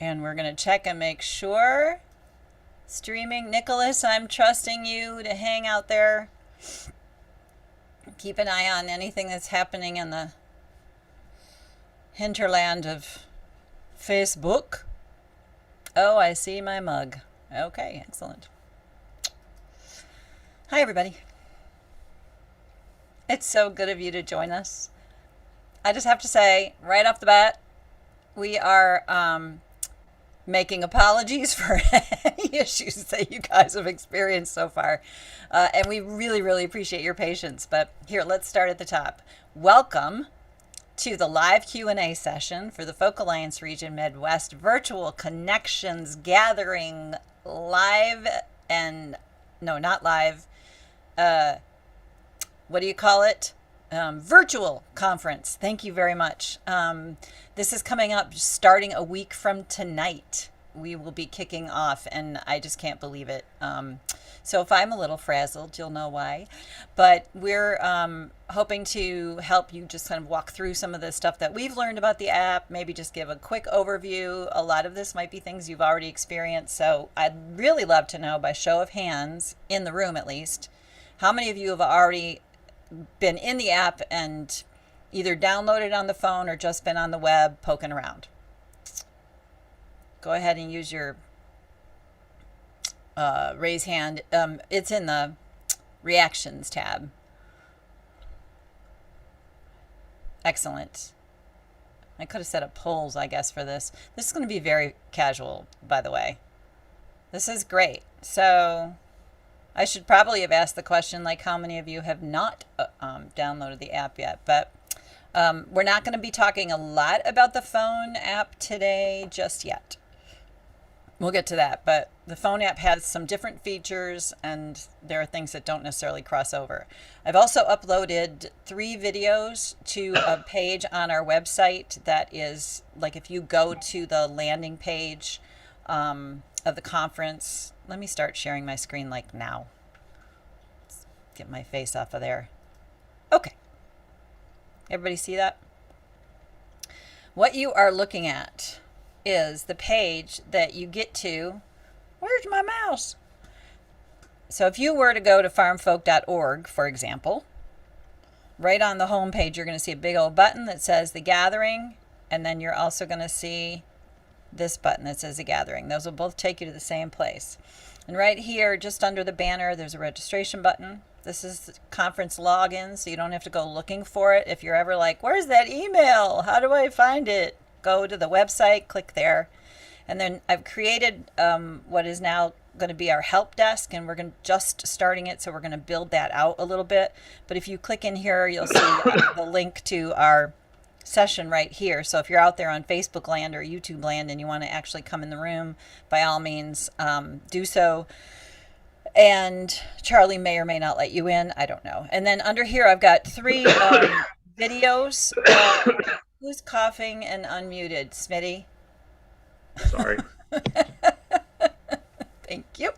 And we're going to check and make sure. Streaming. Nicholas, I'm trusting you to hang out there. Keep an eye on anything that's happening in the hinterland of Facebook. Oh, I see my mug. Okay, excellent. Hi, everybody. It's so good of you to join us. I just have to say, right off the bat, we are making apologies for any issues that you guys have experienced so far. And we really, really appreciate your patience. But here, let's start at the top. Welcome to the live Q&A session for the Folk Alliance Region Midwest Virtual Connections Gathering live and, no, not live, what do you call it? Virtual conference. Thank you very much. This is coming up starting a week from tonight. We will be kicking off, and I just can't believe it. So if I'm a little frazzled, you'll know why. But we're hoping to help you just kind of walk through some of the stuff that we've learned about the app, maybe just give a quick overview. A lot of this might be things you've already experienced. So I'd really love to know, by show of hands, in the room at least, how many of you have already been in the app and either downloaded on the phone or just been on the web poking around. Go ahead and use your raise hand. It's in the reactions tab. Excellent. I could have set up polls, I guess, for this. This is going to be very casual, by the way. This is great. So I should probably have asked the question, like, how many of you have not downloaded the app yet? But we're not going to be talking a lot about the phone app today just yet. We'll get to that. But the phone app has some different features, and there are things that don't necessarily cross over. I've also uploaded 3 videos to a page on our website that is, like, if you go to the landing page of the conference. Let me start sharing my screen like now. Let's get my face off of there. Okay. Everybody see that? What you are looking at is the page that you get to. Where's my mouse? So if you were to go to farmfolk.org, for example, right on the home page, you're going to see a big old button that says The Gathering, and then you're also going to see this button that says The Gathering. Those will both take you to the same place. And right here, just under the banner, there's a registration button. This is the conference login, so you don't have to go looking for it. If you're ever like, where's that email? How do I find it? Go to the website, click there. And then I've created what is now going to be our help desk, and we're just starting it, so we're going to build that out a little bit. But if you click in here, you'll see the link to our session right here. So if you're out there on Facebook land or YouTube land and you want to actually come in the room, by all means, do so. And Charlie may or may not let you in. I don't know. And then under here, I've got 3 videos. Who's coughing and unmuted? Smitty? Sorry. Thank you.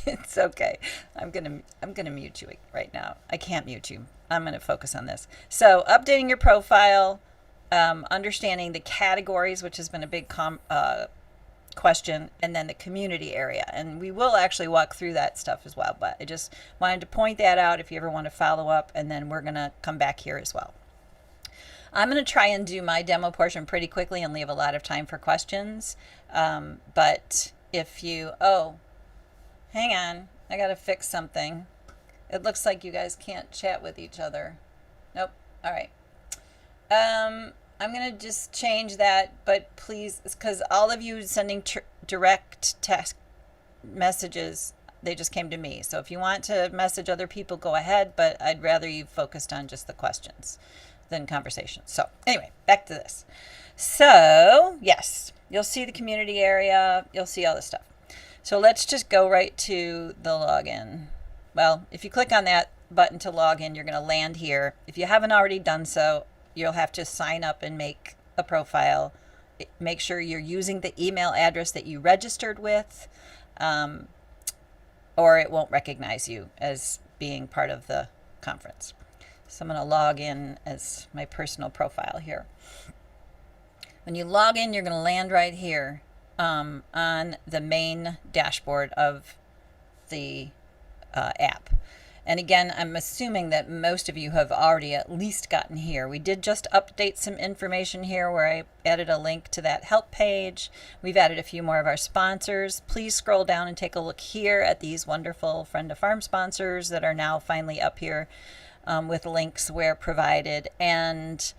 It's okay. I'm gonna mute you right now. I can't mute you. I'm gonna focus on this. So updating your profile, understanding the categories, which has been a big question, and then the community area. And we will actually walk through that stuff as well. But I just wanted to point that out if you ever want to follow up, and then we're gonna come back here as well. I'm going to try and do my demo portion pretty quickly and leave a lot of time for questions. But if you, hang on, I got to fix something. It looks like you guys can't chat with each other. Nope. All right. I'm going to just change that, but please, because all of you sending direct text messages, they just came to me. So if you want to message other people, go ahead, but I'd rather you focused on just the questions than conversation. So anyway, back to this. So yes, you'll see the community area. You'll see all this stuff. So let's just go right to the login. Well, if you click on that button to log in, you're going to land here. If you haven't already done so, you'll have to sign up and make a profile. Make sure you're using the email address that you registered with, or it won't recognize you as being part of the conference. So I'm going to log in as my personal profile here. When you log in, you're going to land right here. on the main dashboard of the app. And again, I'm assuming that most of you have already at least gotten here. We did just update some information here where I added a link to that help page. We've added a few more of our sponsors. Please scroll down and take a look here at these wonderful Friend to Farm sponsors that are now finally up here with links where provided. And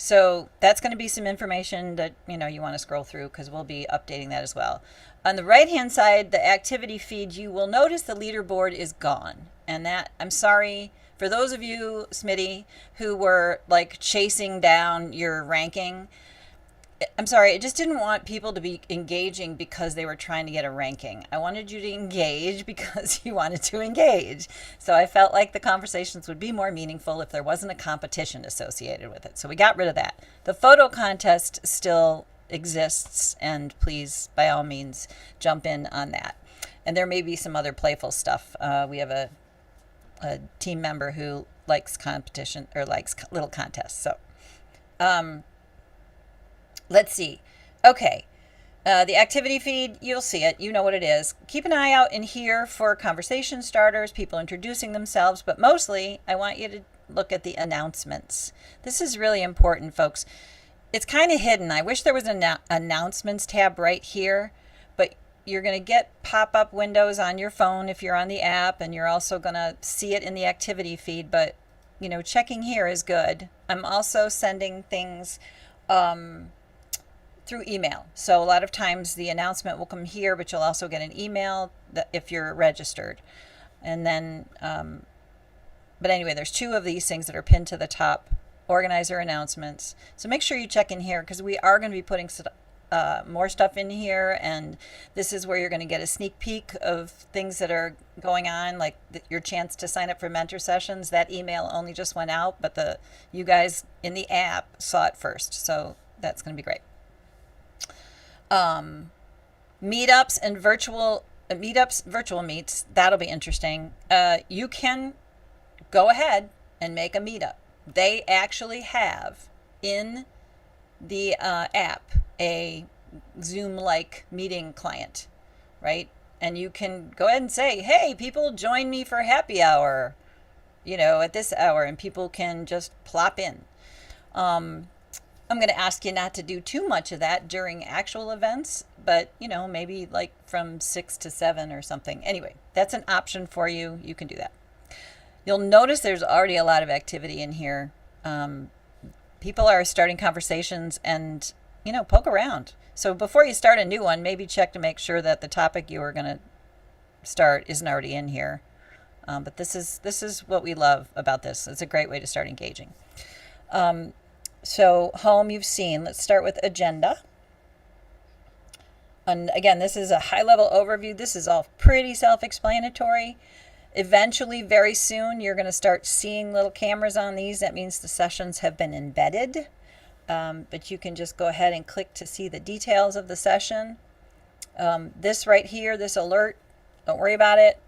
so that's going to be some information that you want to scroll through because we'll be updating that as well. On the right hand side, the activity feed, you will notice the leaderboard is gone. And that, I'm sorry for those of you, Smitty, who were like chasing down your ranking. I'm sorry, I just didn't want people to be engaging because they were trying to get a ranking. I wanted you to engage because you wanted to engage. So I felt like the conversations would be more meaningful if there wasn't a competition associated with it. So we got rid of that. The photo contest still exists, and please, by all means, jump in on that. And there may be some other playful stuff. We have a team member who likes competition or likes little contests. So let's see. Okay. The activity feed, you'll see it. You know what it is. Keep an eye out in here for conversation starters, people introducing themselves, but mostly I want you to look at the announcements. This is really important, folks. It's kind of hidden. I wish there was an announcements tab right here, but you're going to get pop-up windows on your phone if you're on the app, and you're also going to see it in the activity feed, but checking here is good. I'm also sending things through email. So a lot of times the announcement will come here, but you'll also get an email if you're registered. And then, but anyway, there's 2 of these things that are pinned to the top, organizer announcements. So make sure you check in here because we are going to be putting more stuff in here, and this is where you're going to get a sneak peek of things that are going on, like your chance to sign up for mentor sessions. That email only just went out, but you guys in the app saw it first, so that's going to be great. Meetups and virtual meets, that'll be interesting. You can go ahead and make a meetup. They actually have in the app a Zoom-like meeting client, right? And you can go ahead and say, hey, people, join me for happy hour, at this hour, and people can just plop in. I'm going to ask you not to do too much of that during actual events, but, maybe like from 6 to 7 or something. Anyway, that's an option for you. You can do that. You'll notice there's already a lot of activity in here. People are starting conversations and, poke around. So before you start a new one, maybe check to make sure that the topic you are going to start isn't already in here. But this is what we love about this. It's a great way to start engaging. So home you've seen. Let's start with agenda. And again, this is a high-level overview. This is all pretty self-explanatory. Eventually, very soon, you're going to start seeing little cameras on these. That means the sessions have been embedded. But you can just go ahead and click to see the details of the session. This right here, this alert, don't worry about it.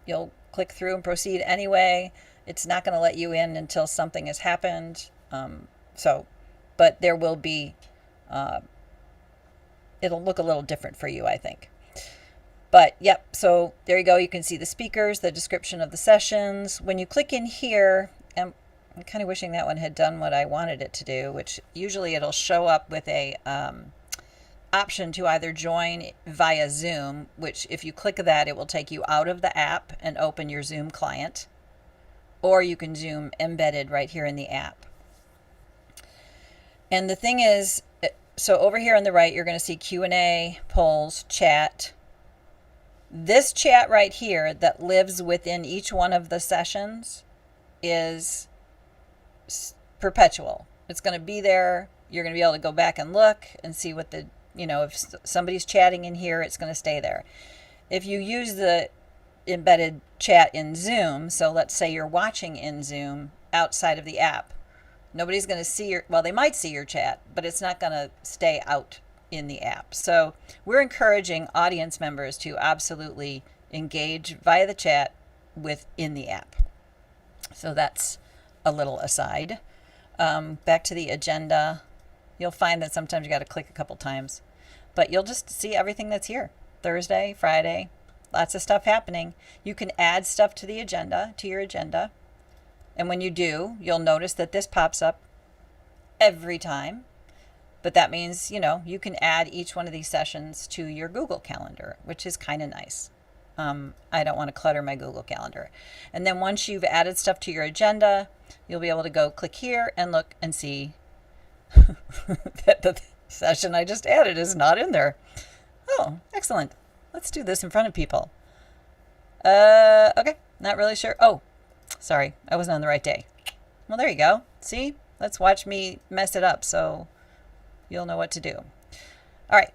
You'll click through and proceed anyway. It's not going to let you in until something has happened. But there will be, it'll look a little different for you, I think. But yep, so there you go. You can see the speakers, the description of the sessions. When you click in here, and I'm kind of wishing that one had done what I wanted it to do, which usually it'll show up with a option to either join via Zoom, which if you click that, it will take you out of the app and open your Zoom client, or you can Zoom embedded right here in the app. And the thing is, so over here on the right, you're going to see Q&A, polls, chat. This chat right here that lives within each one of the sessions is perpetual. It's going to be there. You're going to be able to go back and look and see what if somebody's chatting in here, it's going to stay there. If you use the embedded chat in Zoom, so let's say you're watching in Zoom outside of the app, nobody's going to see they might see your chat, but it's not going to stay out in the app. So we're encouraging audience members to absolutely engage via the chat within the app. So that's a little aside. Back to the agenda. You'll find that sometimes you got to click a couple times, but you'll just see everything that's here. Thursday, Friday, lots of stuff happening. You can add stuff to the agenda, to your agenda. And when you do, you'll notice that this pops up every time. But that means, you can add each one of these sessions to your Google Calendar, which is kind of nice. I don't want to clutter my Google Calendar. And then once you've added stuff to your agenda, you'll be able to go click here and look and see that the session I just added is not in there. Oh, excellent. Let's do this in front of people. Okay, not really sure. Oh, sorry, I wasn't on the right day. Well, there you go. See? Let's watch me mess it up so you'll know what to do. All right.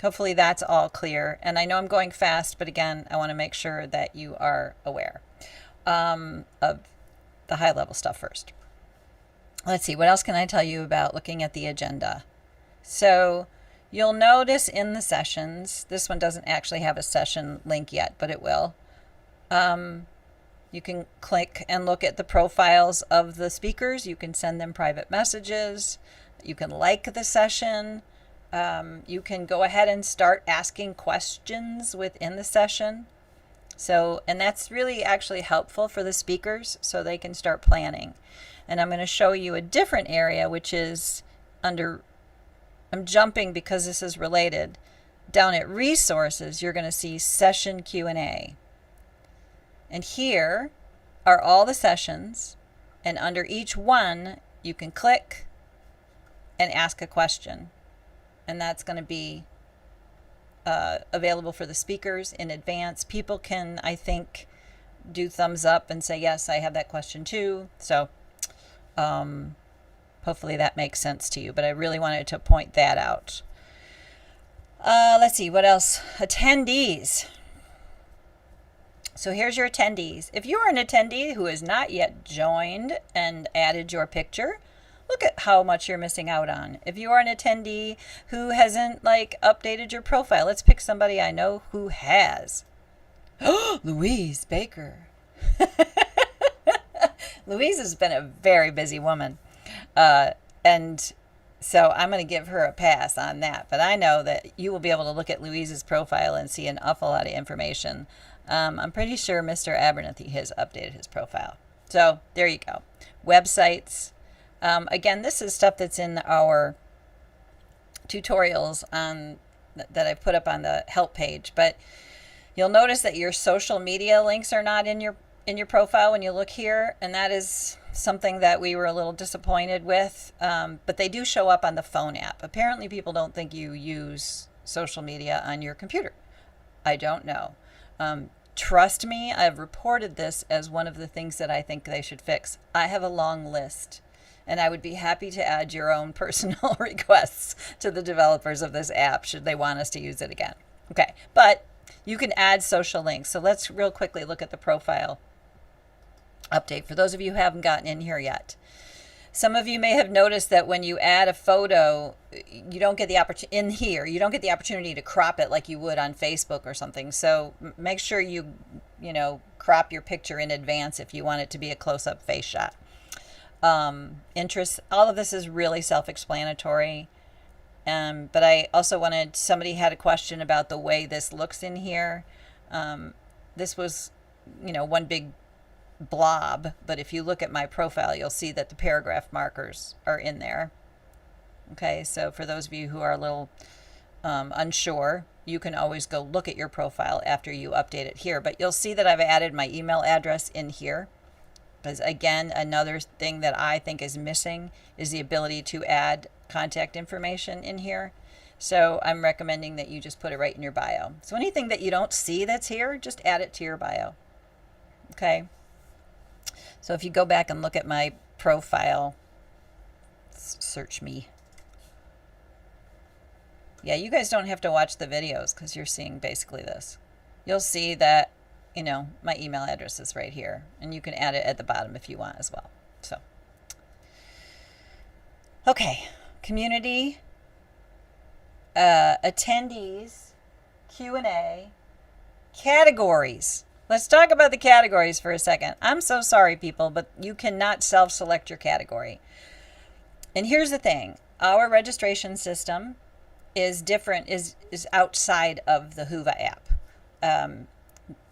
Hopefully that's all clear. And I know I'm going fast, but again, I want to make sure that you are aware of the high level stuff first. Let's see, what else can I tell you about looking at the agenda? So you'll notice in the sessions, this one doesn't actually have a session link yet, but it will. You can click and look at the profiles of the speakers. You can send them private messages. You can like the session. You can go ahead and start asking questions within the session. And that's really actually helpful for the speakers so they can start planning. And I'm going to show you a different area, which is I'm jumping because this is related. Down at resources, you're going to see session Q&A. And here are all the sessions. And under each one, you can click and ask a question. And that's going to be available for the speakers in advance. People can, I think, do thumbs up and say, yes, I have that question too. So hopefully that makes sense to you. But I really wanted to point that out. Let's see, what else? Attendees. So here's your attendees. If you are an attendee who has not yet joined and added your picture, look at how much you're missing out on. If you are an attendee who hasn't updated your profile, let's pick somebody I know who has. Louise Baker. Louise has been a very busy woman. And so I'm going to give her a pass on that. But I know that you will be able to look at Louise's profile and see an awful lot of information. I'm pretty sure Mr. Abernathy has updated his profile. So there you go. Websites. Again, this is stuff that's in our tutorials that I put up on the help page. But you'll notice that your social media links are not in your profile when you look here. And that is something that we were a little disappointed with. But they do show up on the phone app. Apparently people don't think you use social media on your computer. I don't know. Trust me, I've reported this as one of the things that I think they should fix. I have a long list, and I would be happy to add your own personal requests to the developers of this app should they want us to use it again. Okay, but you can add social links. So let's real quickly look at the profile update for those of you who haven't gotten in here yet. Some of you may have noticed that when you add a photo, you don't get the opportunity to crop it like you would on Facebook or something. So make sure you crop your picture in advance if you want it to be a close-up face shot. Interests, all of this is really self-explanatory. But I also somebody had a question about the way this looks in here. This was, one big blob, but if you look at my profile, you'll see that the paragraph markers are in there. Okay, so for those of you who are a little unsure, you can always go look at your profile after you update it here. But you'll see that I've added my email address in here. Because again, another thing that I think is missing is the ability to add contact information in here. So I'm recommending that you just put it right in your bio. So anything that you don't see that's here, just add it to your bio. Okay. So if you go back and look at my profile, search me. Yeah, you guys don't have to watch the videos because you're seeing basically this. You'll see that, my email address is right here. And you can add it at the bottom if you want as well. So, okay. Community, attendees, Q&A, categories. Let's talk about the categories for a second. I'm so sorry, people, but you cannot self-select your category. And here's the thing. our registration system is different, is outside of the Whova app.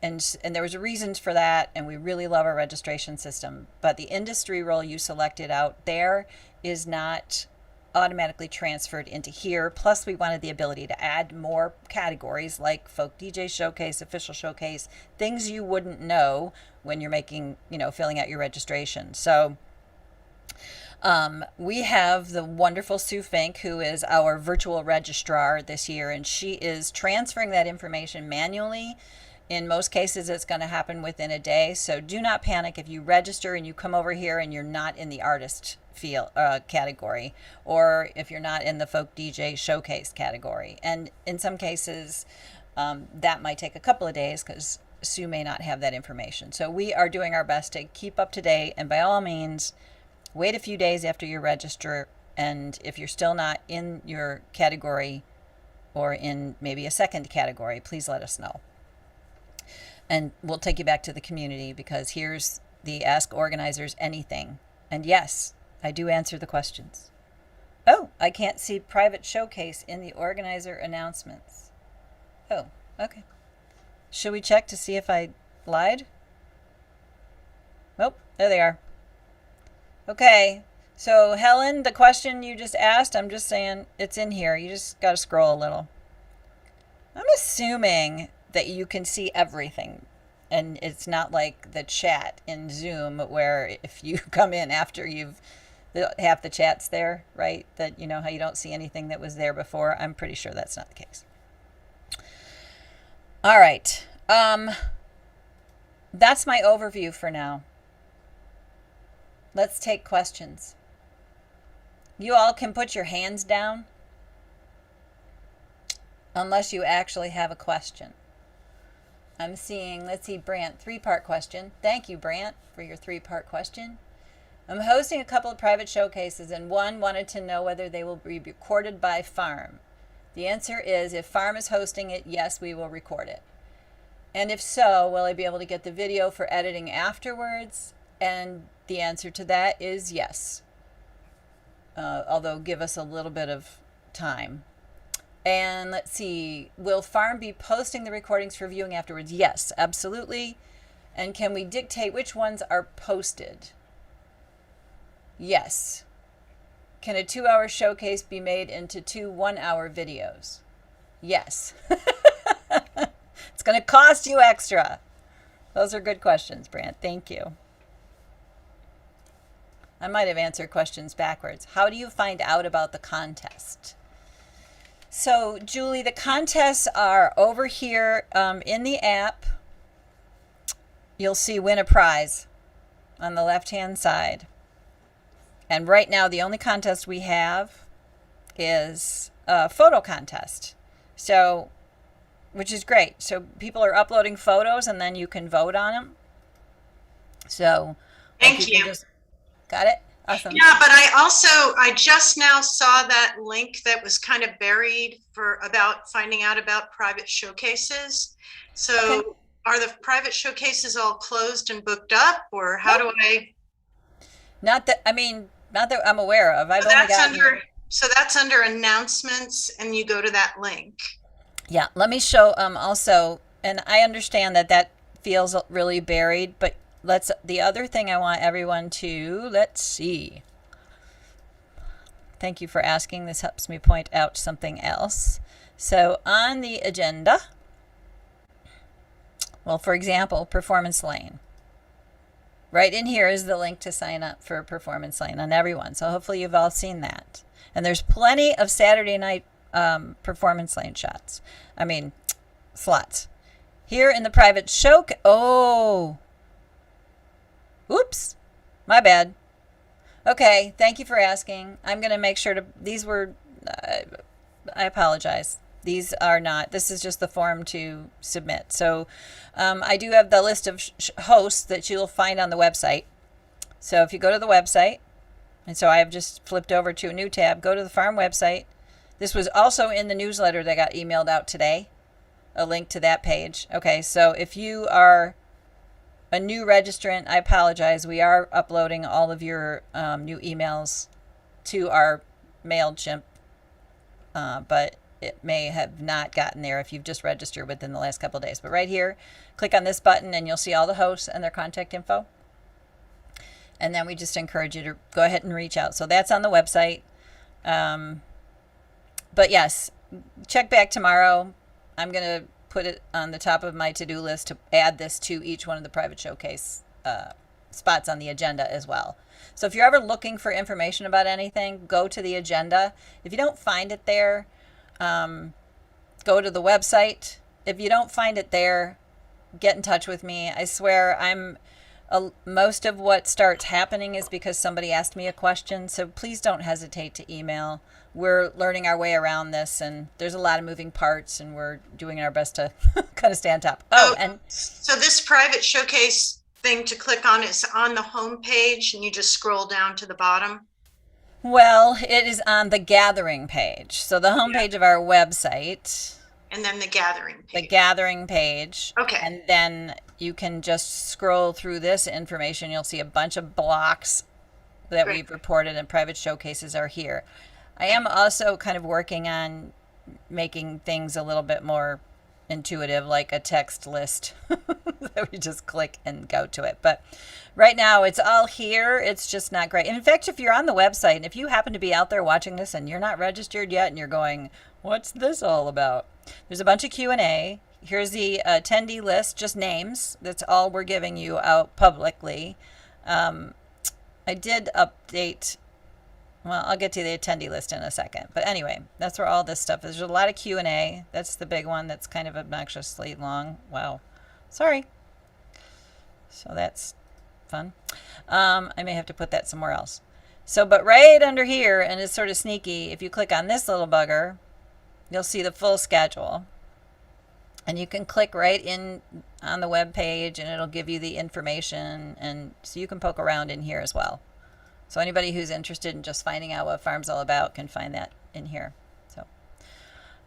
And there was reasons for that, and we really love our registration system. But the industry role you selected out there is not automatically transferred into here. Plus, we wanted the ability to add more categories like Folk DJ Showcase, Official Showcase, things you wouldn't know when you're making, filling out your registration. So we have the wonderful Sue Fink, who is our virtual registrar this year, and she is transferring that information manually. In most cases, it's going to happen within a day. So do not panic if you register and you come over here and you're not in the artist field category, or if you're not in the Folk DJ Showcase category. And in some cases, that might take a couple of days because Sue may not have that information. So we are doing our best to keep up to date. And by all means, wait a few days after you register. And if you're still not in your category or in maybe a second category, please let us know. And we'll take you back to the community, because here's the Ask Organizers Anything. And yes, I do answer the questions. Oh, I can't see private showcase in the organizer announcements. Oh, okay. Should we check to see if I lied? Nope, there they are. Okay, so Helen, the question you just asked, I'm just saying it's in here. You just got to scroll a little. I'm assuming that you can see everything, and it's not like the chat in Zoom where if you come in after half the chat's there, right? That how you don't see anything that was there before. I'm pretty sure that's not the case. All right. That's my overview for now. Let's take questions. You all can put your hands down unless you actually have a question. I'm seeing, let's see, Brant, 3-part question. Thank you, Brant, for your 3-part question. I'm hosting a couple of private showcases, and one wanted to know whether they will be recorded by Farm. The answer is, if Farm is hosting it, yes, we will record it. And if so, will I be able to get the video for editing afterwards? And the answer to that is yes. Although give us a little bit of time. And let's see, will Farm be posting the recordings for viewing afterwards? Yes, absolutely. And can we dictate which ones are posted? Yes. Can a 2-hour showcase be made into 2 1-hour videos? Yes. It's going to cost you extra. Those are good questions, Brant. Thank you. I might have answered questions backwards. How do you find out about the contest? So, Julie, the contests are over here in the app. You'll see win a prize on the left-hand side. And right now, the only contest we have is a photo contest. So, which is great. So people are uploading photos and then you can vote on them. So, thank you. Got it? Awesome. Yeah, but I just now saw that link that was kind of buried about finding out about private showcases. So okay. Are the private showcases all closed and booked up, or how do I? Not that I'm aware of. So that's under announcements, and you go to that link. Yeah, let me show also, and I understand that feels really buried, but the other thing I want everyone to, let's see. Thank you for asking. This helps me point out something else. So on the agenda, well, for example, Performance Lane. Right in here is the link to sign up for Performance Lane on everyone. So hopefully you've all seen that. And there's plenty of Saturday night Performance Lane slots. Here in the private showcase. Oh, oops, my bad. Okay, thank you for asking. I'm going to make sure I apologize. These are not, this is just the form to submit. So I do have the list of hosts that you'll find on the website. So if you go to the website, and so I have just flipped over to a new tab, go to the Farm website. This was also in the newsletter that got emailed out today, a link to that page. Okay, so if you are a new registrant, I apologize. We are uploading all of your new emails to our MailChimp, but it may have not gotten there if you've just registered within the last couple of days. But right here, click on this button and you'll see all the hosts and their contact info. And then we just encourage you to go ahead and reach out. So that's on the website. But yes, check back tomorrow. I'm going to put it on the top of my to-do list to add this to each one of the private showcase spots on the agenda as well. So if you're ever looking for information about anything, go to the agenda. If you don't find it there, go to the website. If you don't find it there, get in touch with me. I swear most of what starts happening is because somebody asked me a question. So please don't hesitate to email. We're learning our way around this, and there's a lot of moving parts, and we're doing our best to kind of stay on top. So this private showcase thing to click on is on the home page, and you just scroll down to the bottom? Well, it is on the gathering page. So the homepage of our website. And then the gathering page. The gathering page. Okay. And then you can just scroll through this information. You'll see a bunch of blocks that we've reported, and private showcases are here. I am also kind of working on making things a little bit more intuitive, like a text list that we just click and go to it. But right now it's all here. It's just not great. And in fact, if you're on the website and if you happen to be out there watching this and you're not registered yet and you're going, what's this all about? There's a bunch of Q&A. Here's the attendee list, just names. That's all we're giving you out publicly. I did update. Well, I'll get to the attendee list in a second. But anyway, that's where all this stuff is. There's a lot of Q&A. That's the big one that's kind of obnoxiously long. Wow. Sorry. So that's fun. I may have to put that somewhere else. So, but right under here, and it's sort of sneaky, if you click on this little bugger, you'll see the full schedule. And you can click right in on the web page, and it'll give you the information. And so you can poke around in here as well. So anybody who's interested in just finding out what Farm's all about can find that in here. So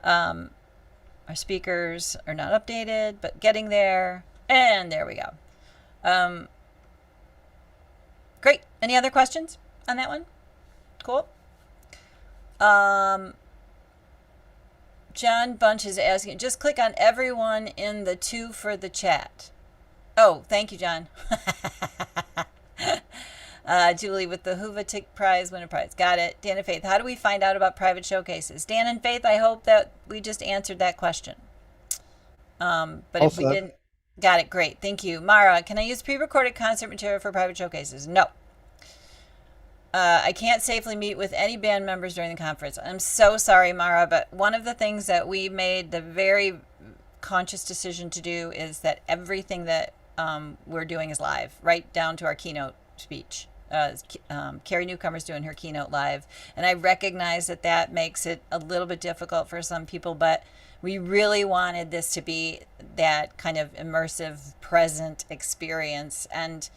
our speakers are not updated, but getting there. And there we go. Great. Any other questions on that one? Cool. John Bunch is asking, just click on everyone in the 2 for the chat. Oh, thank you, John. Julie with the Hoovatic Prize, winner prize. Got it. Dan and Faith, how do we find out about private showcases? Dan and Faith, I hope that we just answered that question. But if we didn't, got it. Great. Thank you. Mara, can I use pre-recorded concert material for private showcases? No. I can't safely meet with any band members during the conference. I'm so sorry, Mara, but one of the things that we made the very conscious decision to do is that everything that we're doing is live, right down to our keynote speech. Carrie Newcomer's doing her keynote live, and I recognize that that makes it a little bit difficult for some people, but we really wanted this to be that kind of immersive, present experience. And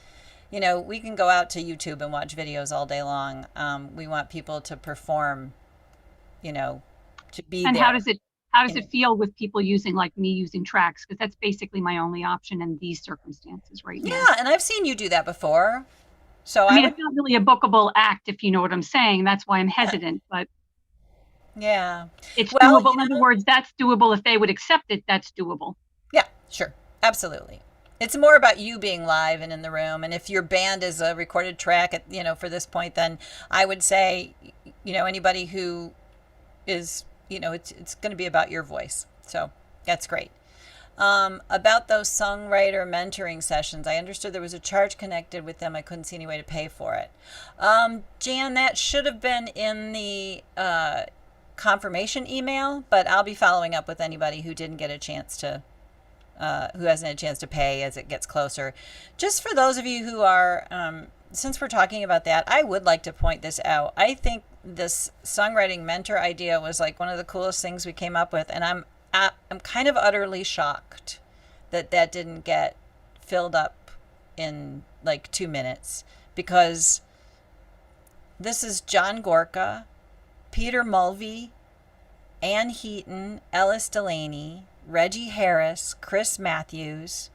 you know, we can go out to YouTube and watch videos all day long. We want people to perform, you know, to be there. And how does it feel with people using, like me, using tracks? Because that's basically my only option in these circumstances right now. Yeah, and I've seen you do that before. So I mean, it's not really a bookable act, if you know what I'm saying. That's why I'm hesitant, but yeah, it's doable. In other words, that's doable. If they would accept it, that's doable. Yeah, sure. Absolutely. It's more about you being live and in the room. And if your band is a recorded track at, you know, for this point, then I would say, you know, anybody who is, you know, it's going to be about your voice. So that's great. About those songwriter mentoring sessions, I understood there was a charge connected with them. I couldn't see any way to pay for it. Jan, that should have been in the confirmation email, but I'll be following up with anybody who didn't get a chance to, who hasn't had a chance to pay as it gets closer. Just for those of you who are, since we're talking about that, I would like to point this out. I think this songwriting mentor idea was like one of the coolest things we came up with, and I'm kind of utterly shocked that that didn't get filled up in like 2 minutes, because this is John Gorka, Peter Mulvey, Ann Heaton, Ellis Delaney, Reggie Harris, Chris Matthews.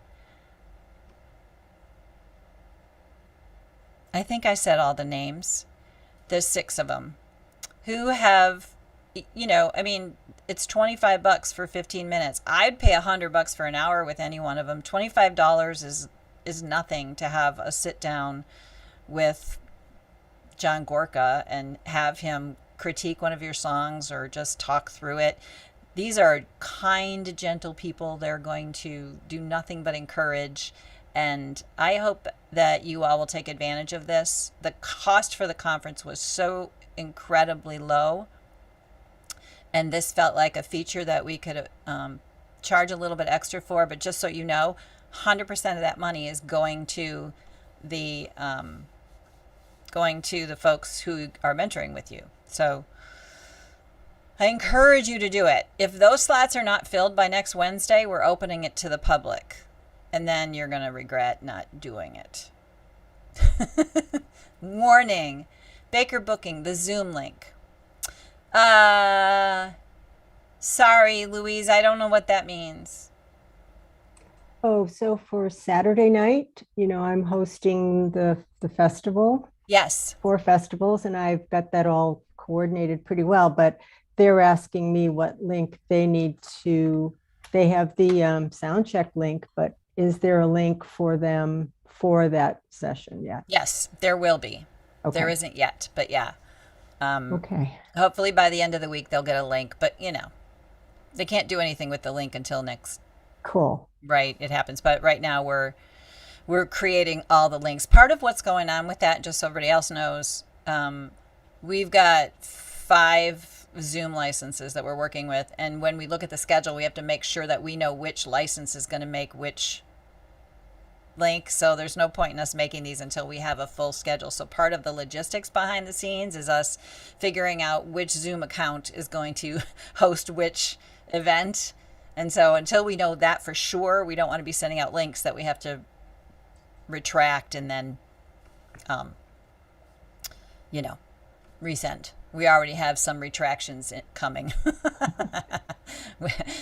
I think I said all the names. There's 6 of them. who have, I mean, it's $25 for 15 minutes. I'd pay $100 for an hour with any one of them. $25 is nothing to have a sit down with John Gorka and have him critique one of your songs or just talk through it. These are kind, gentle people. They're going to do nothing but encourage. And I hope that you all will take advantage of this. The cost for the conference was so incredibly low. And this felt like a feature that we could charge a little bit extra for. But just so you know, 100% of that money is going to the folks who are mentoring with you. So I encourage you to do it. If those slots are not filled by next Wednesday, we're opening it to the public. And then you're going to regret not doing it. Warning. Baker booking, the Zoom link. Sorry, Louise, I don't know what that means. Oh, so for Saturday night, I'm hosting the festival. Yes. 4 festivals, and I've got that all coordinated pretty well, but they're asking me what link they need to, they have the sound check link, but is there a link for them for that session yet? Yes, there will be. Okay. There isn't yet, but yeah. Okay. Hopefully by the end of the week they'll get a link, but they can't do anything with the link until next. Cool. Right, it happens. But right now we're creating all the links. Part of what's going on with that, just so everybody else knows, we've got 5 Zoom licenses that we're working with. And when we look at the schedule, we have to make sure that we know which license is going to make which link. So there's no point in us making these until we have a full schedule. So part of the logistics behind the scenes is us figuring out which Zoom account is going to host which event. And so until we know that for sure, we don't want to be sending out links that we have to retract and then, resend. We already have some retractions coming.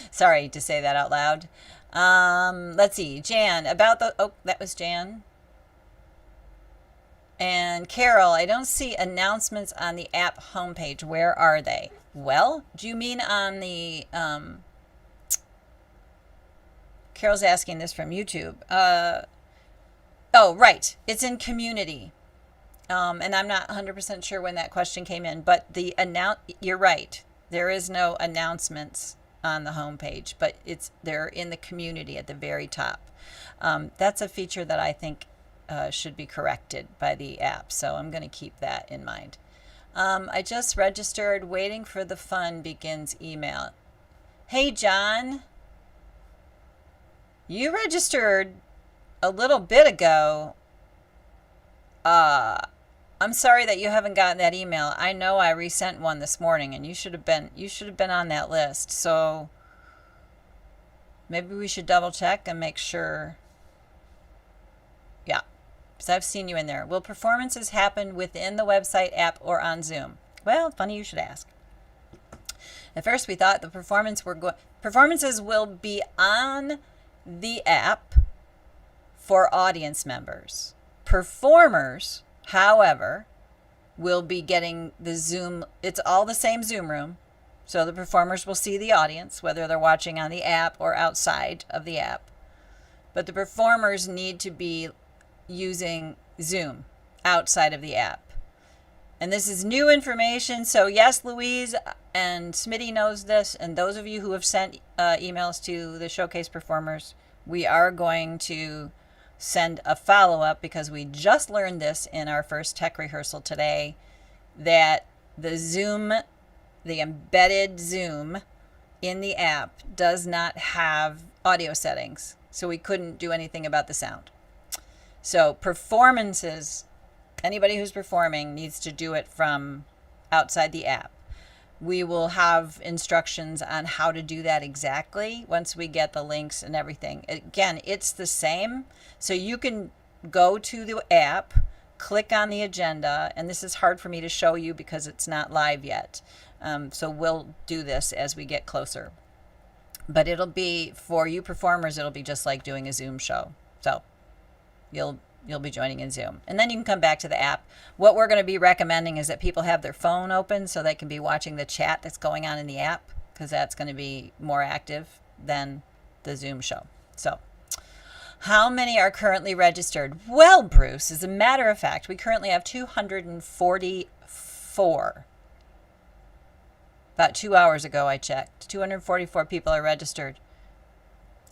Sorry to say that out loud. Let's see. Jan, that was Jan. And Carol, I don't see announcements on the app homepage. Where are they? Well, do you mean on the, Carol's asking this from YouTube. Oh, right. It's in community. And I'm not 100% sure when that question came in, but you're right. There is no announcements on the homepage, but they're in the community at the very top. That's a feature that I think should be corrected by the app, so I'm going to keep that in mind. I just registered, waiting for the fun begins email. Hey, John. You registered a little bit ago. I'm sorry that you haven't gotten that email. I know I resent one this morning, and you should have been on that list. So maybe we should double check and make sure. Yeah, because I've seen you in there. Will performances happen within the website, app, or on Zoom? Well, funny you should ask. At first, we thought the performances will be on the app for audience members. Performers, however, will be getting the Zoom. It's all the same Zoom room. So the performers will see the audience, whether they're watching on the app or outside of the app. But the performers need to be using Zoom outside of the app. And this is new information. So yes, Louise and Smitty knows this. And those of you who have sent emails to the showcase performers, we are going to send a follow-up because we just learned this in our first tech rehearsal today, that the embedded Zoom in the app does not have audio settings. So we couldn't do anything about the sound. So performances, anybody who's performing needs to do it from outside the app. We will have instructions on how to do that exactly once we get the links and everything. Again, it's the same. So you can go to the app, click on the agenda, and this is hard for me to show you because it's not live yet. So we'll do this as we get closer. But it'll be, for you performers, it'll be just like doing a Zoom show. So you'll you'll be joining in Zoom. And then you can come back to the app. What we're going to be recommending is that people have their phone open so they can be watching the chat that's going on in the app, because that's going to be more active than the Zoom show. So how many are currently registered? Well, Bruce, as a matter of fact, we currently have 244. About 2 hours ago, I checked. 244 people are registered.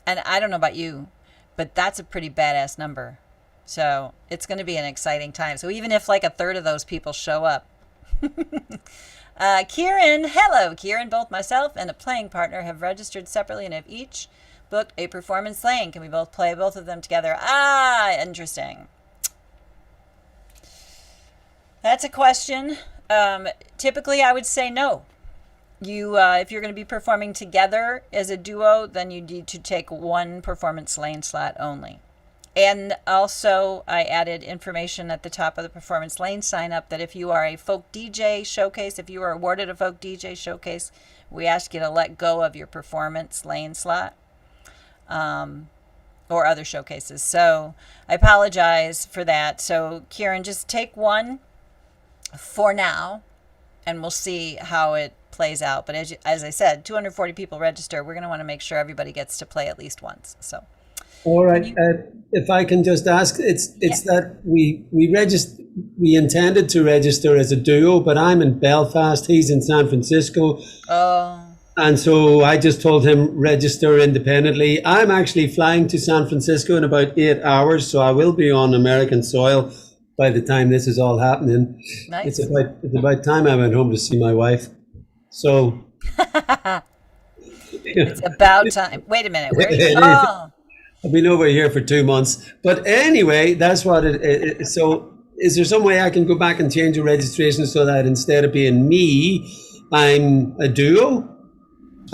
And I don't know about you, but that's a pretty badass number. So it's going to be an exciting time. So even if like a third of those people show up. Kieran, hello. Kieran, both myself and a playing partner have registered separately and have each booked a performance lane. Can we both play both of them together? Ah, interesting. That's a question. Typically, I would say no. You, if you're going to be performing together as a duo, then you need to take one performance lane slot only. And also, I added information at the top of the performance lane sign up that if you are a folk DJ showcase, if you are awarded a folk DJ showcase, we ask you to let go of your performance lane slot or other showcases. So I apologize for that. So Kieran, just take one for now, and we'll see how it plays out. But as I said, 240 people register. We're going to want to make sure everybody gets to play at least once. So. All right. If I can just ask, it's that we intended to register as a duo, but I'm in Belfast, he's in San Francisco. Oh. And so I just told him register independently. I'm actually flying to San Francisco in about 8 hours, so I will be on American soil by the time this is all happening. Nice. It's about time I went home to see my wife. So it's about time. Wait a minute. Where are you? Oh. I've been over here for 2 months. But anyway, that's what it is. So is there some way I can go back and change the registration so that instead of being me, I'm a duo?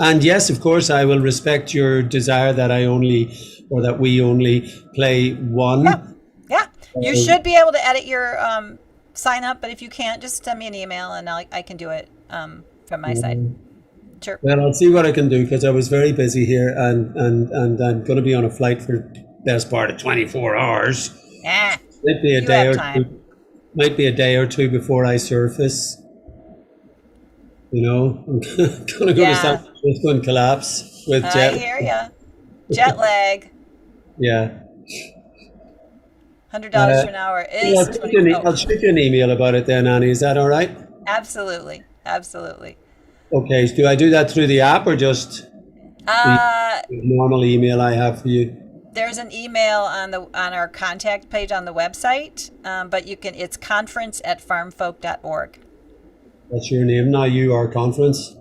And yes, of course, I will respect your desire that we only play one. Yeah. You should be able to edit your sign up, but if you can't, just send me an email and I can do it from my side. Sure. Well, I'll see what I can do, because I was very busy here, and I'm going to be on a flight for the best part of 24 hours. Yeah. Might be a day or two. Might be a day or two before I surface. You know, I'm going to go to San Francisco and collapse with jet. I hear ya. Jet lag. Yeah. $100 an hour is. I'll shoot you an email about it then, Annie. Is that all right? Absolutely. Okay. Do I do that through the app or just the normal email I have for you? There's an email on our contact page on the website, but it's conference@farmfolk.org. That's your name now. You are Conference.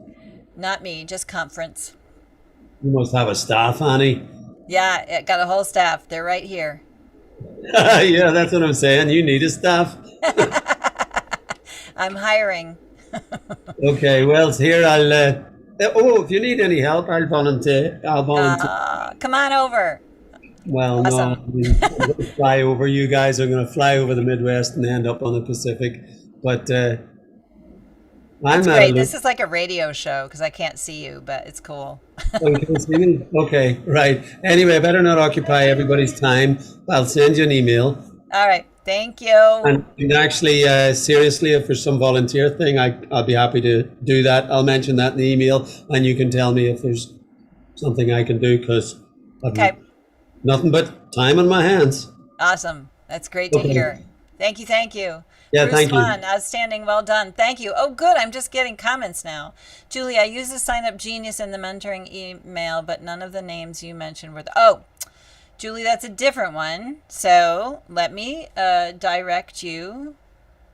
Not me, just conference. You must have a staff, Annie. Yeah, it got a whole staff. They're right here. Yeah, that's what I'm saying. You need a staff. I'm hiring. Okay, well, here if you need any help, I'll volunteer. Come on over. Well, awesome. No, I'm going to fly over. You guys are going to fly over the Midwest and end up on the Pacific. But That's great. This is like a radio show because I can't see you, but it's cool. Oh, you can't see me? Okay, right. Anyway, I better not occupy everybody's time. I'll send you an email. All right. Thank you. And actually, seriously, if there's some volunteer thing, I'll be happy to do that. I'll mention that in the email, and you can tell me if there's something I can do, because I've nothing but time on my hands. Awesome. That's great to hear. Thank you. Yeah, Bruce thank you. Outstanding. Well done. Thank you. Oh, good. I'm just getting comments now. Julie, I used the Sign Up Genius in the mentoring email, but none of the names you mentioned were Julie, that's a different one. So let me direct you.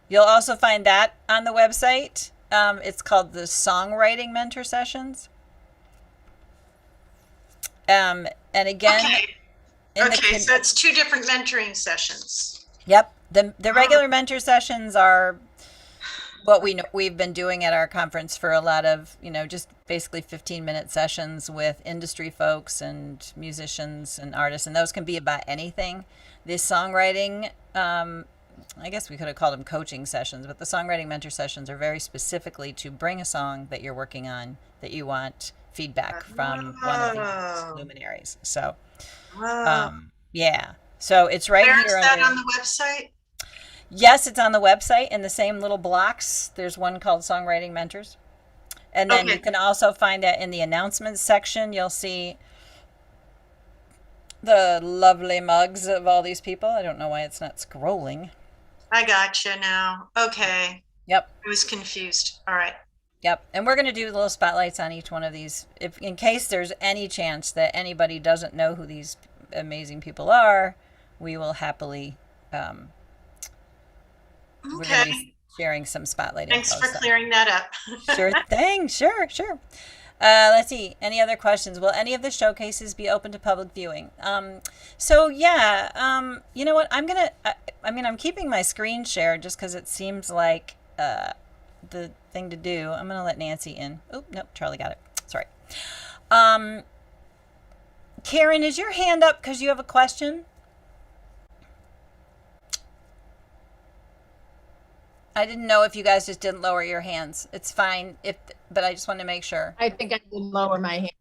You'll also find that on the website. It's called the Songwriting Mentor Sessions. And again, so it's two different mentoring sessions. Yep. The regular mentor sessions are what we've been doing at our conference for a lot of, just basically 15-minute sessions with industry folks and musicians and artists, and those can be about anything. The songwriting, I guess we could have called them coaching sessions, but the songwriting mentor sessions are very specifically to bring a song that you're working on that you want feedback from one of these luminaries. So, yeah. So it's right Where is here that under. on the website? Yes, it's on the website in the same little blocks. There's one called Songwriting Mentors. And then you Okay. can also find that in the announcements section. You'll see the lovely mugs of all these people. I don't know why it's not scrolling. I gotcha now. Okay. Yep. I was confused. All right. Yep. And we're going to do little spotlights on each one of these if in case there's any chance that anybody doesn't know who these amazing people are, we will happily we're going to be Okay. sharing some spotlight Thanks info. for clearing that up. Sure thing. Sure. Let's see. Any other questions? Will any of the showcases be open to public viewing? You know what? I'm keeping my screen share just because it seems like the thing to do. I'm gonna let Nancy in. Oh, nope, Charlie got it. Sorry. Karen, is your hand up because you have a question? I didn't know if you guys just didn't lower your hands. It's fine but I just wanted to make sure. I think I did lower my hand.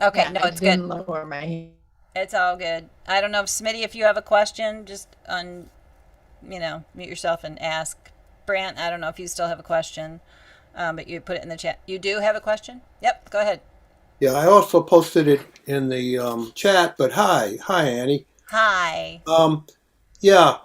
Okay, Yeah, no, I it's good. didn't lower my hand. It's all good. I don't know if Smitty, if you have a question, just mute yourself and ask. Brant, I don't know if you still have a question, but you put it in the chat. You do have a question? Yep, go ahead. Yeah, I also posted it in the chat, but hi, Annie. Hi. Yeah,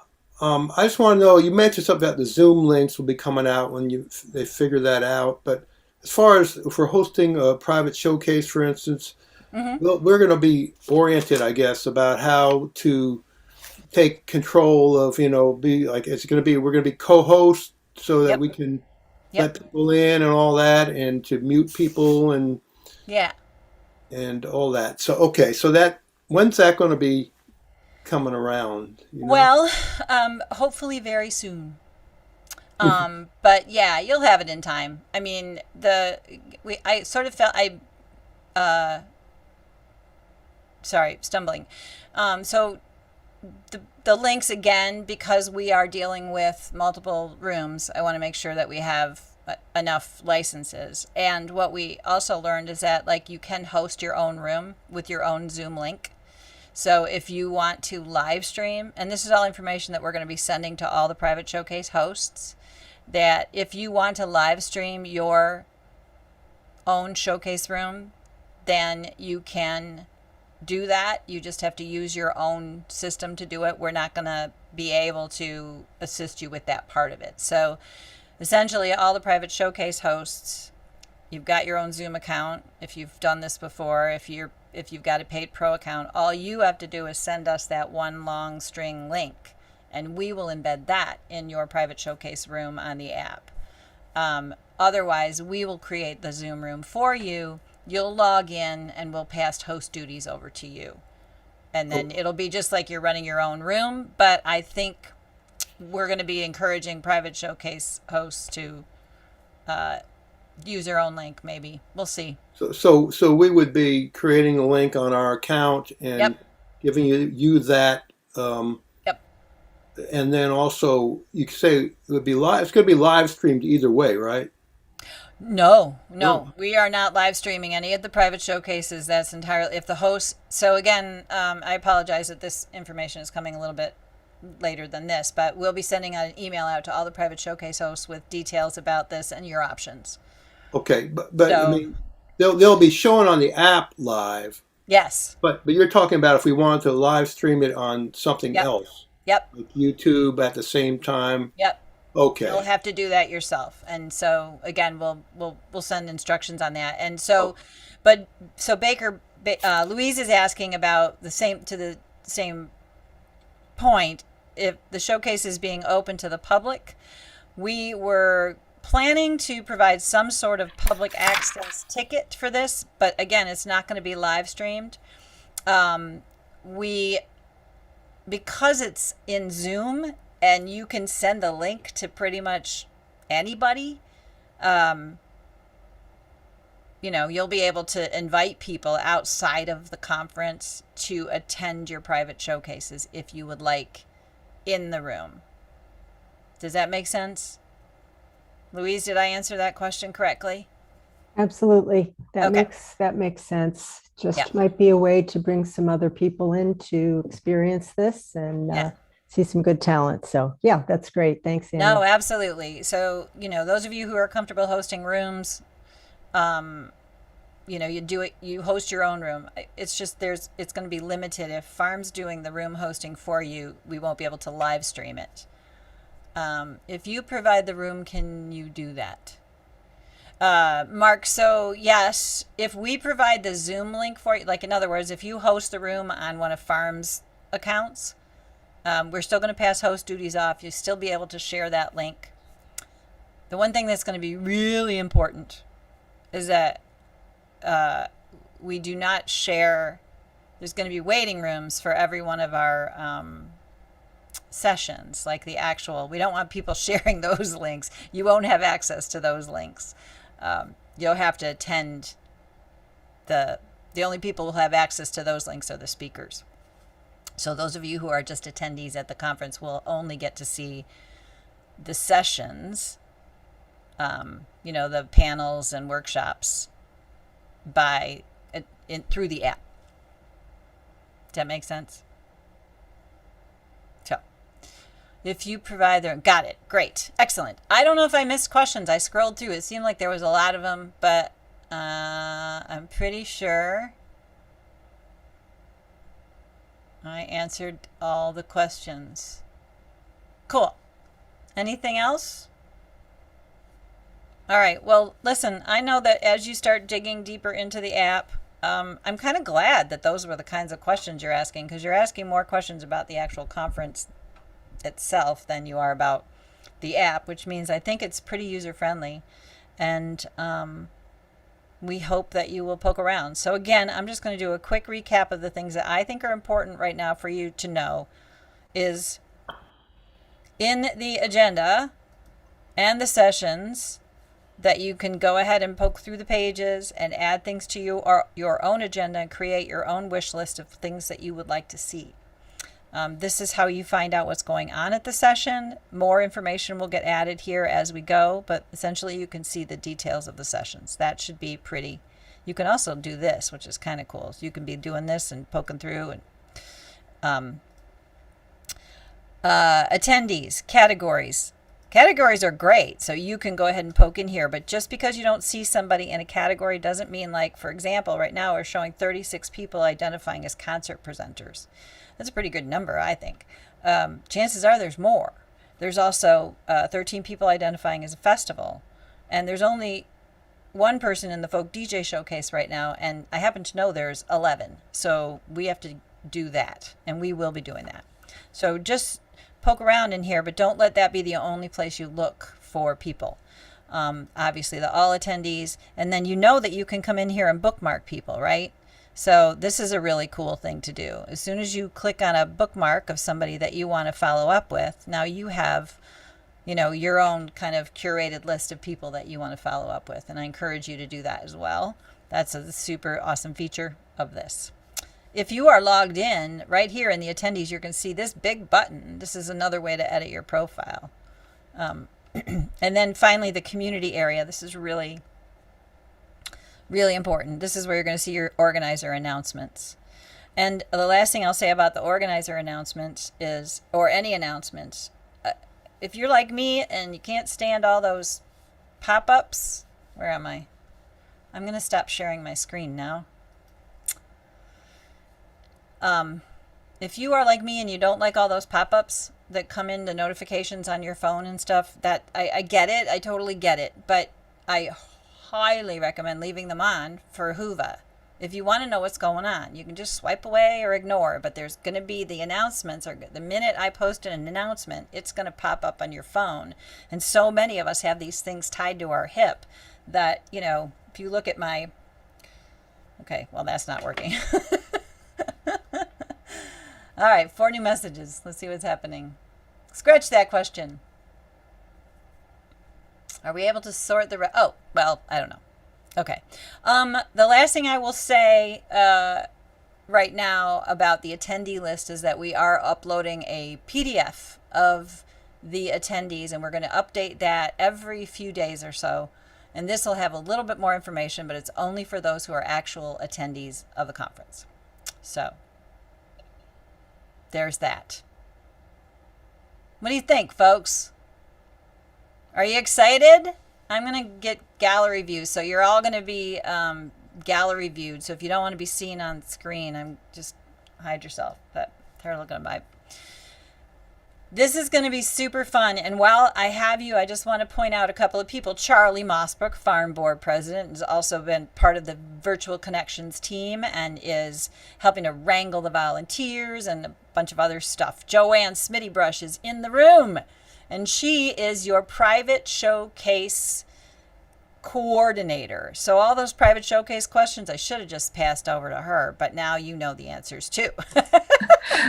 I just want to know, you mentioned something about the Zoom links will be coming out when they figure that out, but as far as if we're hosting a private showcase, for instance, we're going to be oriented, I guess, about how to take control of, be like, we're going to be co-hosts so that Yep. we can Yep. let people in and all that, and to mute people and Yeah. all that. So, okay, so when's that going to be coming around? Well, hopefully very soon. But yeah, you'll have it in time. I mean, I sort of felt sorry, stumbling. So the links again, because we are dealing with multiple rooms, I want to make sure that we have enough licenses. And what we also learned is that like you can host your own room with your own Zoom link. So if you want to live stream, and this is all information that we're going to be sending to all the private showcase hosts, that if you want to live stream your own showcase room, then you can do that. You just have to use your own system to do it. We're not going to be able to assist you with that part of it. So essentially all the private showcase hosts, you've got your own Zoom account. If you've done this before, if you've got a paid pro account, all you have to do is send us that one long string link and we will embed that in your private showcase room on the app. Otherwise, we will create the Zoom room for you. You'll log in and we'll pass host duties over to you. And then it'll be just like you're running your own room. But I think we're going to be encouraging private showcase hosts to use their own link, maybe. We'll see. So we would be creating a link on our account and Yep. giving you that. Yep. And then also, you could say it would be live. It's going to be live streamed either way, right? No, Oh. we are not live streaming any of the private showcases. That's entirely if the host. So again, I apologize that this information is coming a little bit later than this, but we'll be sending an email out to all the private showcase hosts with details about this and your options. Okay, but I So- mean, they'll be shown on the app live. Yes. But you're talking about if we wanted to live stream it on something Yep. else, Yep. like YouTube at the same time. Yep. Okay. You'll have to do that yourself. And so again, we'll send instructions on that. And so, Baker, Louise is asking about the same point. If the showcase is being open to the public, we were planning to provide some sort of public access ticket for this, but again, it's not going to be live streamed. Because it's in Zoom and you can send the link to pretty much anybody, you'll be able to invite people outside of the conference to attend your private showcases if you would like in the room. Does that make sense? Louise, did I answer that question correctly? Absolutely. Okay. That makes sense. Just Yeah. might be a way to bring some other people in to experience this and Yeah. see some good talent. So yeah, that's great. Thanks, Annie. No, absolutely. So, those of you who are comfortable hosting rooms, you do it, you host your own room. It's just it's going to be limited. If Farm's doing the room hosting for you, we won't be able to live stream it. If you provide the room, can you do that? Mark, so yes, if we provide the Zoom link for you, like in other words, if you host the room on one of Farm's accounts, we're still going to pass host duties off. You'll still be able to share that link. The one thing that's going to be really important is that we do not share. There's going to be waiting rooms for every one of our sessions, like the actual. We don't want people sharing those links. You won't have access to those links. You'll have to attend. The only people who have access to those links are the speakers. So those of you who are just attendees at the conference will only get to see the sessions, the panels and workshops through the app. Does that make sense? So if you provide got it. Great. Excellent. I don't know if I missed questions. I scrolled through. It seemed like there was a lot of them, but I'm pretty sure I answered all the questions. Cool. Anything else? All right. Well, listen, I know that as you start digging deeper into the app, I'm kind of glad that those were the kinds of questions you're asking, because you're asking more questions about the actual conference itself than you are about the app, which means I think it's pretty user-friendly. And we hope that you will poke around. So again, I'm just going to do a quick recap of the things that I think are important right now for you to know is in the agenda and the sessions that you can go ahead and poke through the pages and add things to your own agenda and create your own wish list of things that you would like to see. This is how you find out what's going on at the session. More information will get added here as we go, but essentially you can see the details of the sessions. That should be pretty. You can also do this, which is kind of cool. So you can be doing this and poking through. And attendees, categories. Categories are great, so you can go ahead and poke in here, but just because you don't see somebody in a category doesn't mean, like, for example, right now we're showing 36 people identifying as concert presenters. That's a pretty good number, I think. Chances are there's more. There's also 13 people identifying as a festival, and there's only one person in the folk DJ showcase right now, and I happen to know there's 11, so we have to do that, and we will be doing that. So just poke around in here, but don't let that be the only place you look for people. Obviously the all attendees, and then you know that you can come in here and bookmark people, right? So this is a really cool thing to do. As soon as you click on a bookmark of somebody that you want to follow up with, now you have, your own kind of curated list of people that you want to follow up with. And I encourage you to do that as well. That's a super awesome feature of this. If you are logged in right here in the attendees, you can see this big button. This is another way to edit your profile. And then finally, the community area. This is really, really important. This is where you're going to see your organizer announcements. And the last thing I'll say about the organizer announcements is, or any announcements, if you're like me and you can't stand all those pop-ups, where am I? I'm going to stop sharing my screen now. If you are like me and you don't like all those pop-ups that come in, the notifications on your phone and stuff, that I get it. I totally get it. But I highly recommend leaving them on for Whova. If you want to know what's going on, you can just swipe away or ignore, but there's going to be the announcements, or the minute I post an announcement, it's going to pop up on your phone. And so many of us have these things tied to our hip that, if you look at my, okay, well, that's not working. All right, 4 new messages. Let's see what's happening. Scratch that question. Are we able to sort the... oh, well, I don't know. Okay. The last thing I will say right now about the attendee list is that we are uploading a PDF of the attendees, and we're going to update that every few days or so. And this will have a little bit more information, but it's only for those who are actual attendees of the conference. So there's that. What do you think, folks? Are you excited? I'm going to get gallery views. So you're all going to be gallery viewed. So if you don't want to be seen on screen, I'm just hide yourself. But they're looking at my... This is going to be super fun. And while I have you, I just want to point out a couple of people. Charlie Mossbrook, Farm Board President, has also been part of the Virtual Connections team and is helping to wrangle the volunteers and a bunch of other stuff. Joanne Smittybrush is in the room, and she is your private showcase coordinator. So all those private showcase questions, I should have just passed over to her, but now you know the answers too.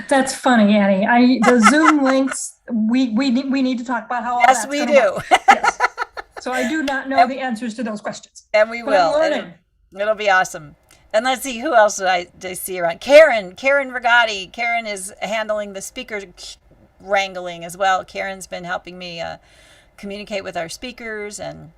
That's funny, Annie. The Zoom links, we need to talk about how all Yes, that's we gonna do. work. Yes. So I do not know the answers to those questions. And we But I'm will. learning. It'll be awesome. And let's see, who else did I see around? Karen Rigatti. Karen is handling the speaker wrangling as well. Karen's been helping me communicate with our speakers, and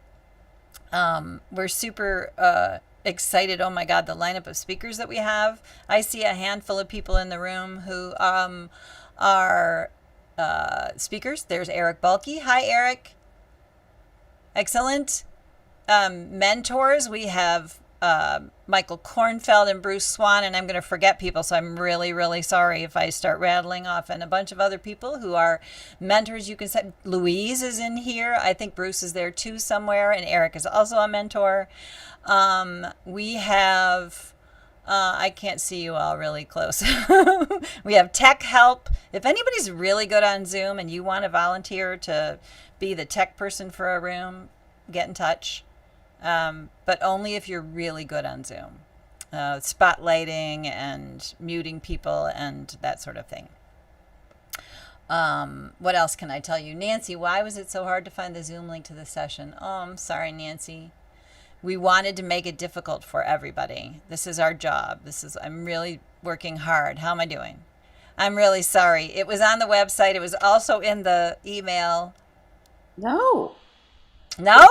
we're super excited. Oh my God, the lineup of speakers that we have. I see a handful of people in the room who are speakers. There's Eric Bulkey. Hi, Eric. Excellent. Mentors, we have Michael Kornfeld and Bruce Swan, and I'm going to forget people, so I'm really, really sorry if I start rattling off, and a bunch of other people who are mentors. You can set. Louise is in here. I think Bruce is there too somewhere, and Eric is also a mentor. We have, I can't see you all really close. We have tech help. If anybody's really good on Zoom and you want to volunteer to be the tech person for a room, get in touch. But only if you're really good on Zoom. Spotlighting and muting people and that sort of thing. What else can I tell you? Nancy, why was it so hard to find the Zoom link to the session? Oh, I'm sorry, Nancy. We wanted to make it difficult for everybody. This is our job. I'm really working hard. How am I doing? I'm really sorry. It was on the website. It was also in the email. No, No?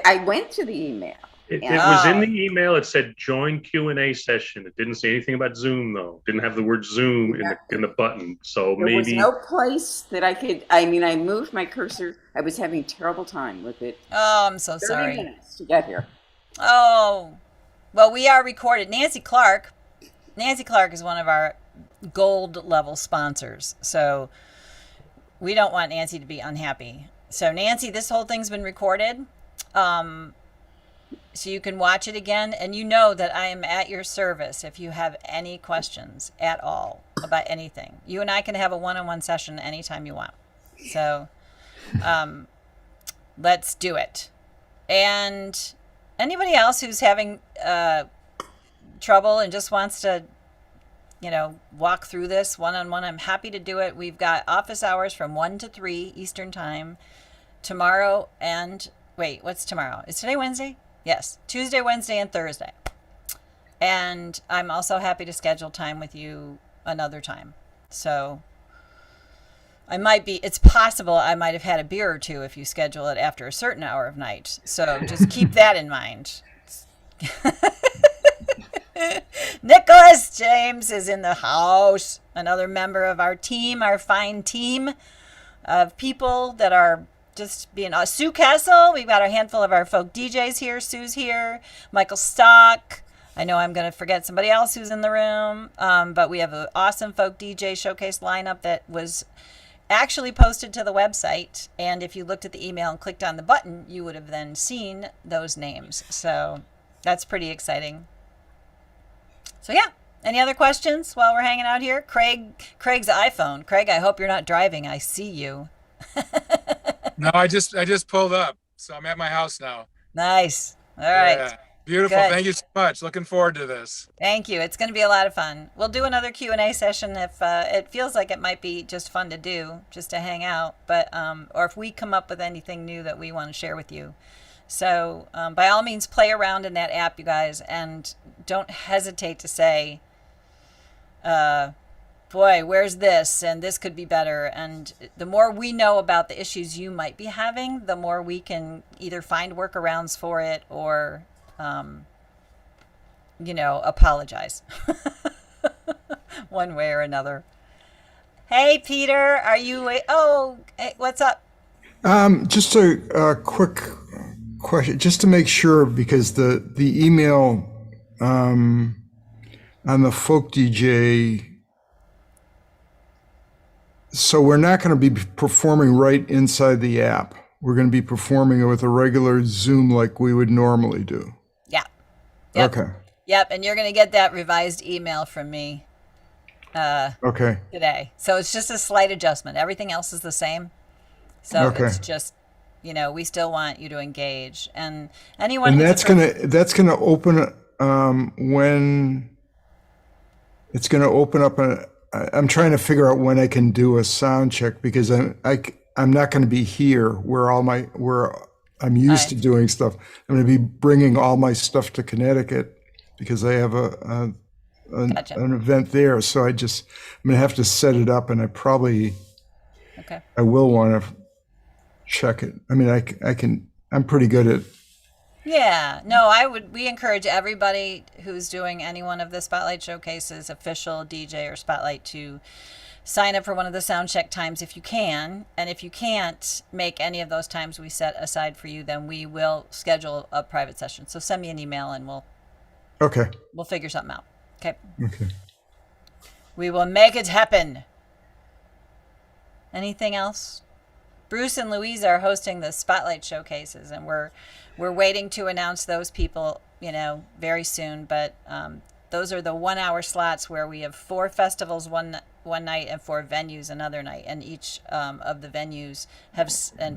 I went to the email. It Yeah. was in the email. It said join Q&A session. It didn't say anything about Zoom though. Didn't have the word Zoom in the button. So There was maybe no place that I could. I mean, I moved my cursor. I was having terrible time with it. Oh, I'm so 30 sorry. minutes to get here. Oh, well, we are recorded. Nancy Clark is one of our gold level sponsors. So we don't want Nancy to be unhappy. So Nancy, this whole thing's been recorded. So you can watch it again, and you know that I am at your service if you have any questions at all about anything. You and I can have a one-on-one session anytime you want. So let's do it. And anybody else who's having trouble and just wants to, walk through this one-on-one, I'm happy to do it. We've got office hours from 1 to 3 Eastern time tomorrow. And wait, what's tomorrow? Is today Wednesday? Yes, Tuesday, Wednesday, and Thursday. And I'm also happy to schedule time with you another time. So it's possible I might have had a beer or two if you schedule it after a certain hour of night. So just keep that in mind. Nicholas James is in the house, another member of our team, our fine team of people that are just being Sue Kessel. We've got a handful of our folk DJs here. Sue's here. Michael Stock. I know I'm going to forget somebody else who's in the room, but we have an awesome folk DJ showcase lineup that was actually posted to the website. And if you looked at the email and clicked on the button, you would have then seen those names. So that's pretty exciting. So yeah, any other questions while we're hanging out here? Craig's iPhone. Craig, I hope you're not driving. I see you. No, I just pulled up, so I'm at my house now. Nice. All right. Yeah. Beautiful. Good. Thank you so much. Looking forward to this. Thank you. It's going to be a lot of fun. We'll do another Q&A session if it feels like it might be just fun to do, just to hang out, but or if we come up with anything new that we want to share with you. So by all means, play around in that app, you guys, and don't hesitate to say, boy, where's this? And this could be better. And the more we know about the issues you might be having, the more we can either find workarounds for it or, apologize one way or another. Hey, Peter, are you? Hey, what's up? Just a quick question, just to make sure, because the email on the folk DJ. So we're not going to be performing right inside the app. We're going to be performing it with a regular Zoom like we would normally do. Yeah. Yep. Okay. Yep. And you're going to get that revised email from me Okay. today. So it's just a slight adjustment. Everything else is the same. So Okay. it's just, we still want you to engage. And anyone And who's that's gonna open when it's gonna open up I'm trying to figure out when I can do a sound check, because I'm not going to be here where I'm used to doing stuff. I'm going to be bringing all my stuff to Connecticut because I have an event there. So I'm going to have to set it up, and I will want to check it. I mean, I'm pretty good at. Yeah, no, we encourage everybody who's doing any one of the Spotlight Showcases, official DJ or Spotlight, to sign up for one of the sound check times if you can. And if you can't make any of those times we set aside for you, then we will schedule a private session. So send me an email and we'll figure something out. Okay. Okay. We will make it happen. Anything else? Bruce and Louise are hosting the Spotlight Showcases, and we're waiting to announce those people, very soon. But those are the 1 hour slots where we have 4 festivals one night and 4 venues another night, and each of the venues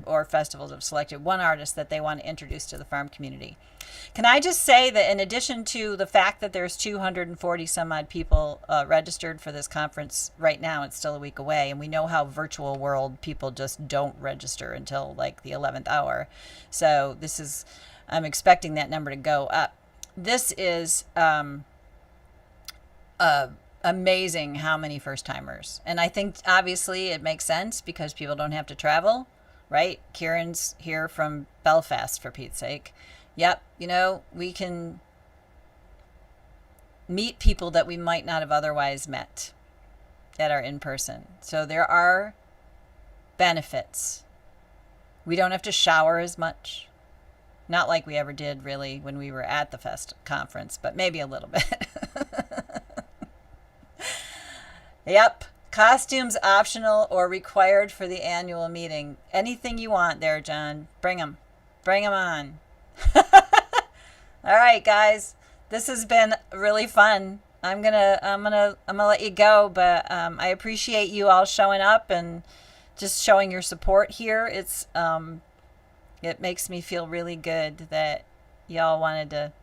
or festivals have selected one artist that they want to introduce to the farm community. Can I just say that in addition to the fact that there's 240 some odd people registered for this conference right now, it's still a week away, and we know how virtual world people just don't register until like the 11th hour. So I'm expecting that number to go up. This is amazing how many first timers. And I think obviously it makes sense because people don't have to travel, right? Kieran's here from Belfast, for Pete's sake. Yep, we can meet people that we might not have otherwise met that are in person. So there are benefits. We don't have to shower as much. Not like we ever did really when we were at the conference, but maybe a little bit. Yep. Costumes optional or required for the annual meeting. Anything you want there, John. Bring them. Bring them on. All right, guys. This has been really fun. I'm gonna let you go, but I appreciate you all showing up and just showing your support here. It makes me feel really good that y'all wanted to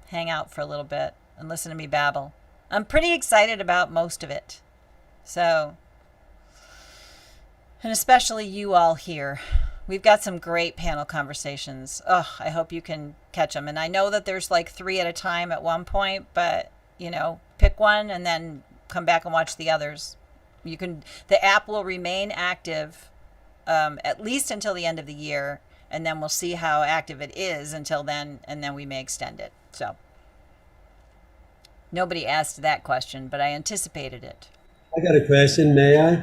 hang out for a little bit and listen to me babble. I'm pretty excited about most of it. So, and especially you all here. We've got some great panel conversations. Oh, I hope you can catch them. And I know that there's like 3 at a time at one point, but pick one and then come back and watch the others. The app will remain active at least until the end of the year, and then we'll see how active it is until then, and then we may extend it. So nobody asked that question, but I anticipated it. I got a question, may I?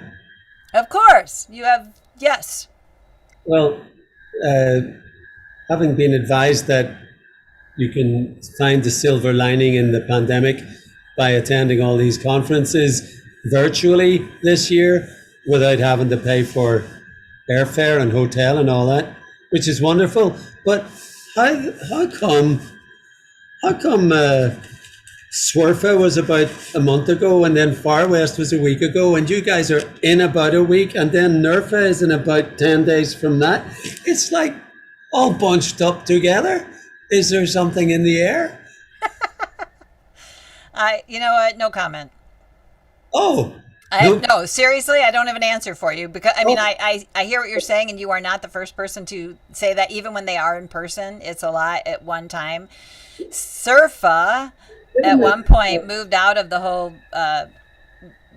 Of course. You have, yes. Well, having been advised that you can find the silver lining in the pandemic by attending all these conferences virtually this year without having to pay for airfare and hotel and all that, which is wonderful. But how come Swerfa was about a month ago, and then Far West was a week ago, and you guys are in about a week, and then NERFA is in about 10 days from that? It's like all bunched up together. Is there something in the air? You know what? No comment. Oh. No, seriously, I don't have an answer for you because I hear what you're saying, and you are not the first person to say that. Even when they are in person, it's a lot at one time. Surfa at one point moved out of the whole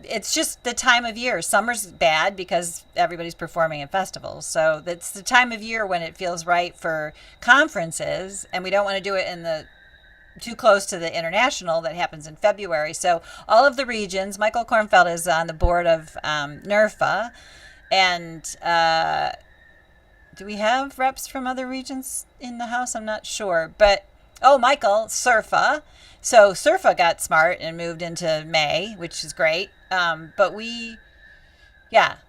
it's just the time of year. Summer's bad because everybody's performing at festivals. So that's the time of year when it feels right for conferences, and we don't want to do it in the too close to the international that happens in February. So all of the regions, Michael Kornfeld is on the board of NERFA, and do we have reps from other regions in the house? I'm not sure, but Michael, SURFA. So SURFA got smart and moved into May, which is great. But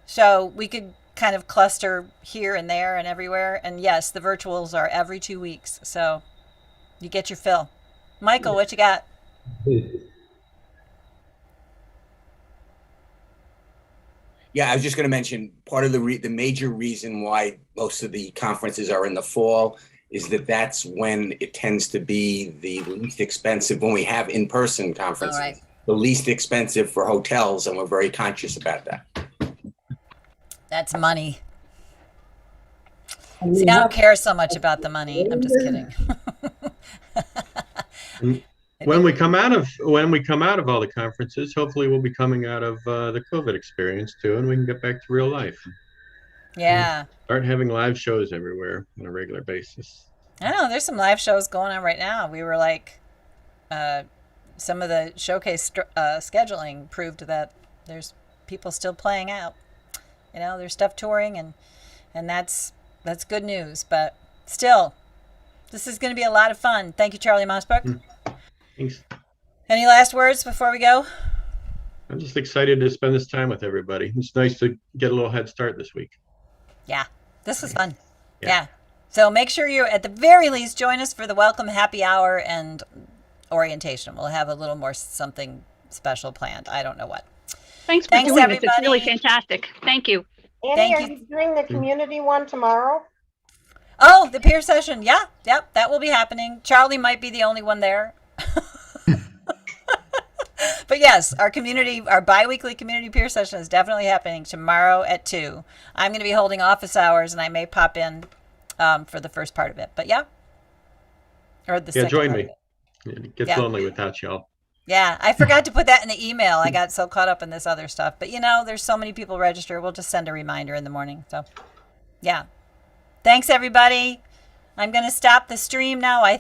so we could kind of cluster here and there and everywhere. And yes, the virtuals are every 2 weeks. So you get your fill. Michael, what you got? Yeah, I was just going to mention part of the major reason why most of the conferences are in the fall is that's when it tends to be the least expensive when we have in-person conferences. All right. The least expensive for hotels, and we're very conscious about that. That's money. See, I don't care so much about the money. I'm just kidding. When we come out of all the conferences, hopefully we'll be coming out of the COVID experience too, and we can get back to real life. Yeah. Start having live shows everywhere on a regular basis. I know there's some live shows going on right now. We were like, some of the showcase scheduling proved that there's people still playing out. You know, there's stuff touring, and that's good news. But still, this is going to be a lot of fun. Thank you, Charlie Mossbrook. Thanks. Any last words before we go? I'm just excited to spend this time with everybody. It's nice to get a little head start this week. Yeah, this was fun. Yeah. So make sure you, at the very least, join us for the welcome happy hour and orientation. We'll have a little more something special planned. I don't know what. Thanks for doing everybody. this. It's really fantastic. Thank you. Annie, Thank are you. you doing the community one tomorrow? Oh, the peer session. Yeah, yep, that will be happening. Charlie might be the only one there. But yes, our bi-weekly community peer session is definitely happening tomorrow at 2. I'm going to be holding office hours, and I may pop in for the first part of it. But or the second join part me. of it. It gets lonely without y'all. Yeah, I forgot to put that in the email. I got so caught up in this other stuff. But there's so many people register. We'll just send a reminder in the morning. So, yeah. Thanks, everybody. I'm going to stop the stream now, I